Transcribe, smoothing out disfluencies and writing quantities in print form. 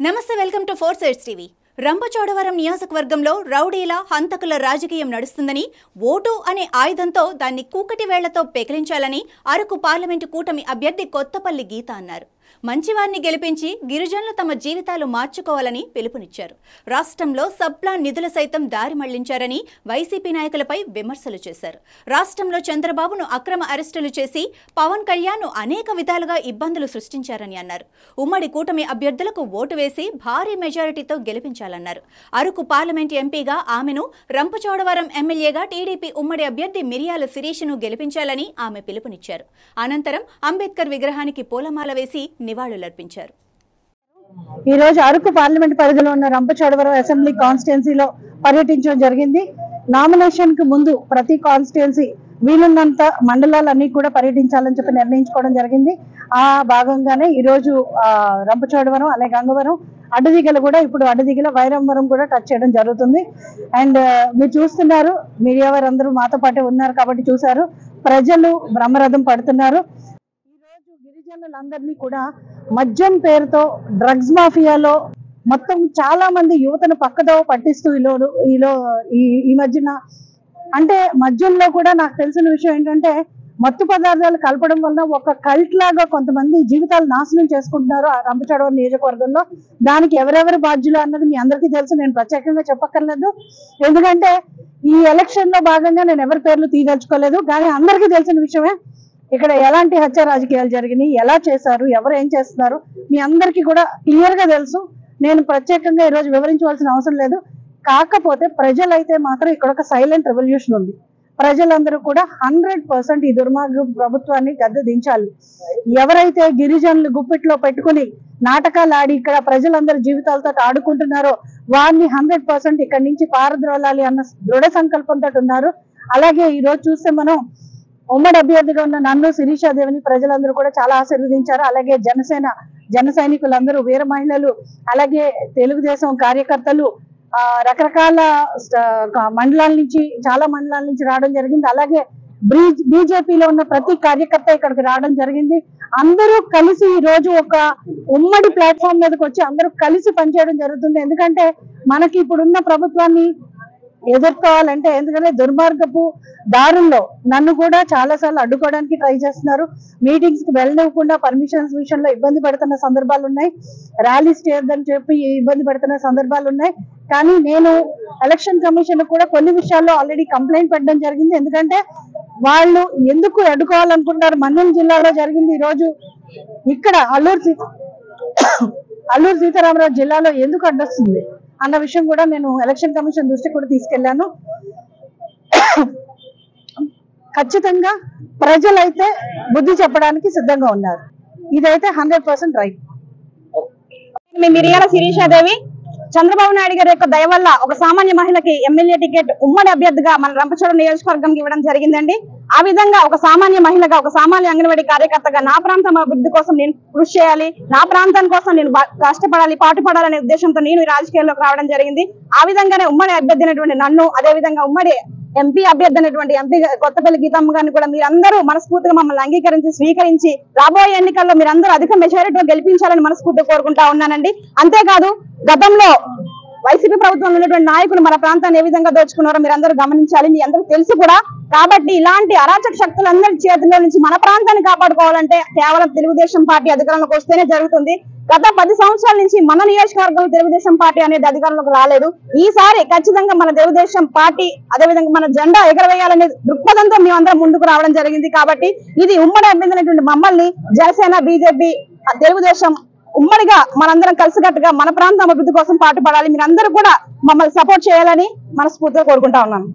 నమస్తే, welcome to 4 Sides TV. Rampachodavaram నియోజకవర్గంలో రౌడీల హంతకుల రాజకీయం నడుస్తుందని, ఓటు అనే ఆయుధంతో దాన్ని కూకటి వేళ్లతో పెకిలించాలని అరకు పార్లమెంటు కూటమి అభ్యర్థి కొత్తపల్లి గీత అన్నారు. మంచివారిని గెలిపించి గిరిజనులు తమ జీవితాలు మార్చుకోవాలని పిలుపునిచ్చారు. రాష్ట్రంలో సబ్ ప్లాన్ నిధుల సైతం దారి మళ్లించారని వైసీపీ నాయకులపై విమర్శలు చేశారు. రాష్ట్రంలో చంద్రబాబును అక్రమ అరెస్టులు చేసి పవన్ కళ్యాణ్ అనేక విధాలుగా ఇబ్బందులు సృష్టించారని అన్నారు. ఉమ్మడి కూటమి అభ్యర్థులకు ఓటు వేసి భారీ మెజారిటీతో గెలిపించాలన్నారు. అరకు పార్లమెంట్ ఎంపీగా ఆమెను, రంపచోడవరం ఎమ్మెల్యేగా టీడీపీ ఉమ్మడి అభ్యర్థి మిరియాల శిరీషను గెలిపించాలని ఆమె పిలుపునిచ్చారు. అనంతరం అంబేద్కర్ విగ్రహానికి పూలమాల వేసి నివాళులర్పించారు. ఈ రోజు అరకు పార్లమెంట్ పరిధిలో ఉన్న రంపచోడవరం అసెంబ్లీ కాన్స్టిట్యున్సీలో పర్యటించడం జరిగింది. నామినేషన్ కు ముందు ప్రతి కాన్స్టిట్యున్సీ వీలున్నంత మండలాలన్నీ కూడా పర్యటించాలని చెప్పి నిర్ణయించుకోవడం జరిగింది. ఆ భాగంగానే ఈ రోజు రంపచోడవరం, అలాగే గంగవరం, అడ్డదిగలు కూడా, ఇప్పుడు అడ్డదిగల వైరంవరం కూడా టచ్ చేయడం జరుగుతుంది. అండ్ మీరు చూస్తున్నారు, మీడియా వారు అందరూ మాతో పాటే ఉన్నారు కాబట్టి చూసారు, ప్రజలు బ్రహ్మరథం పడుతున్నారు. గిరిజనులందరినీ కూడా మద్యం పేరుతో డ్రగ్స్ మాఫియాలో మొత్తం చాలా మంది యువతను పక్కదో పట్టిస్తూ ఈ మధ్యన, అంటే మద్యంలో కూడా నాకు తెలిసిన విషయం ఏంటంటే, మత్తు పదార్థాలు కలపడం వల్ల ఒక కల్ట్ లాగా కొంతమంది జీవితాలు నాశనం చేసుకుంటున్నారు ఆ రంపచోడవరం నియోజకవర్గంలో. దానికి ఎవరెవరు బాధ్యులు అన్నది మీ అందరికీ తెలుసు, నేను ప్రత్యేకంగా చెప్పక్కర్లేదు. ఎందుకంటే ఈ ఎలక్షన్ లో భాగంగా నేను ఎవరి పేర్లు తీయదలుచుకోలేదు. కానీ అందరికీ తెలిసిన విషయమే, ఇక్కడ ఎలాంటి హత్య రాజకీయాలు జరిగినాయి, ఎలా చేశారు, ఎవరు ఏం చేస్తున్నారు మీ అందరికీ కూడా క్లియర్ గా తెలుసు. నేను ప్రత్యేకంగా ఈరోజు వివరించవలసిన అవసరం లేదు. కాకపోతే ప్రజలైతే మాత్రం ఇక్కడ ఒక సైలెంట్ రెవల్యూషన్ ఉంది. ప్రజలందరూ కూడా 100% ఈ దుర్మార్గ ప్రభుత్వాన్ని గద్దె దించాలి. ఎవరైతే గిరిజనులు గుప్పిట్లో పెట్టుకుని నాటకాలు ఆడి ఇక్కడ ప్రజలందరూ జీవితాలతో ఆడుకుంటున్నారో వారిని 100% ఇక్కడి నుంచి పారద్రోలాలి అన్న దృఢ సంకల్పంతో ఉన్నారు. అలాగే ఈ రోజు చూస్తే మనం ఉమ్మడి అభ్యర్థిగా ఉన్న నన్ను, శిరీషాదేవిని ప్రజలందరూ కూడా చాలా ఆశీర్వదించారు. అలాగే జన సైనికులందరూ, వీర మహిళలు, అలాగే తెలుగుదేశం కార్యకర్తలు రకరకాల మండలాల నుంచి, చాలా మండలాల నుంచి రావడం జరిగింది. అలాగే బీజేపీలో ఉన్న ప్రతి కార్యకర్త ఇక్కడికి రావడం జరిగింది. అందరూ కలిసి ఈ రోజు ఒక ఉమ్మడి ప్లాట్ఫామ్ మీదకి వచ్చి అందరూ కలిసి పనిచేయడం జరుగుతుంది. ఎందుకంటే మనకి ఇప్పుడున్న ప్రభుత్వాన్ని ఎదుర్కోవాలంటే, ఎందుకంటే దుర్మార్గపు దారుల్లో నన్ను కూడా చాలా సార్లు అడ్డుకోవడానికి ట్రై చేస్తున్నారు. మీటింగ్స్ కి వెళ్ళనివ్వకుండా పర్మిషన్స్ విషయంలో ఇబ్బంది పెడుతున్న సందర్భాలు ఉన్నాయి. ర్యాలీస్ చేయొద్దని చెప్పి ఇబ్బంది పెడుతున్న సందర్భాలు ఉన్నాయి. కానీ నేను ఎలక్షన్ కమిషన్ కూడా కొన్ని విషయాల్లో ఆల్రెడీ కంప్లైంట్ పెట్టడం జరిగింది. ఎందుకంటే వాళ్ళు ఎందుకు అడ్డుకోవాలనుకుంటున్నారు, మన్యం జిల్లాలో జరిగింది, ఈ రోజు ఇక్కడ అల్లూరు సీతారామరాజు జిల్లాలో ఎందుకు అడ్డొస్తుంది అన్న విషయం కూడా నేను ఎలక్షన్ కమిషన్ దృష్టికి కూడా తీసుకెళ్లాను. ఖచ్చితంగా ప్రజలైతే బుద్ధి చెప్పడానికి సిద్ధంగా ఉన్నారు. ఇదైతే 100% రైట్. మిరియాల శిరీషాదేవి చంద్రబాబు నాయుడు గారి యొక్క దయ వల్ల ఒక సామాన్య మహిళకి ఎమ్మెల్యే టికెట్ ఉమ్మడి అభ్యర్థిగా మన రంపచోడవరం నియోజకవర్గం ఇవ్వడం జరిగిందండి. ఆ విధంగా ఒక సామాన్య మహిళగా, ఒక సామాన్య అంగన్వాడీ కార్యకర్తగా నా ప్రాంతం అభివృద్ధి కోసం నేను కృషి చేయాలి, నా ప్రాంతం కోసం నేను కష్టపడాలి, పాటుపడాలనే ఉద్దేశంతో నేను రాజకీయాల్లోకి రావడం జరిగింది. ఆ విధంగానే ఉమ్మడి అభ్యర్థి అయినటువంటి నన్ను, అదే విధంగా ఉమ్మడి ఎంపీ అభ్యర్థి అయినటువంటి ఎంపీ కొత్తపల్లి గీతమ్మ గారిని కూడా మీరందరూ మనస్ఫూర్తిగా మమ్మల్ని అంగీకరించి, స్వీకరించి రాబోయే ఎన్నికల్లో మీరందరూ అధిక మెజారిటీతో గెలిపించాలని మనస్ఫూర్తిగా కోరుకుంటా ఉన్నానండి. అంతేకాదు, గతంలో వైసీపీ ప్రభుత్వంలో ఉన్నటువంటి నాయకులు మన ప్రాంతాన్ని ఏ విధంగా దోచుకున్నారో మీరందరూ గమనించాలి, మీ అందరూ తెలుసు కూడా. కాబట్టి ఇలాంటి అరాచక శక్తులందరి చేతుల్లో నుంచి మన ప్రాంతాన్ని కాపాడుకోవాలంటే కేవలం తెలుగుదేశం పార్టీ అధికారంలోకి వస్తేనే జరుగుతుంది. గత 10 సంవత్సరాల నుంచి మన నియోజకవర్గంలో తెలుగుదేశం పార్టీ అనేది అధికారంలోకి రాలేదు. ఈసారి ఖచ్చితంగా మన తెలుగుదేశం పార్టీ, అదేవిధంగా మన జెండా ఎగరవేయాలనే దృక్పథంతో మేమందరం ముందుకు రావడం జరిగింది. కాబట్టి ఇది ఉమ్మడి అభ్యర్థి మమ్మల్ని జనసేన, బీజేపీ, తెలుగుదేశం ఉమ్మడిగా మనందరం కలిసికట్టుగా మన ప్రాంతం అభివృద్ధి కోసం పాటుపడాలి. మీరందరూ కూడా మమ్మల్ని సపోర్ట్ చేయాలని మనస్ఫూర్తిగా కోరుకుంటా ఉన్నాను.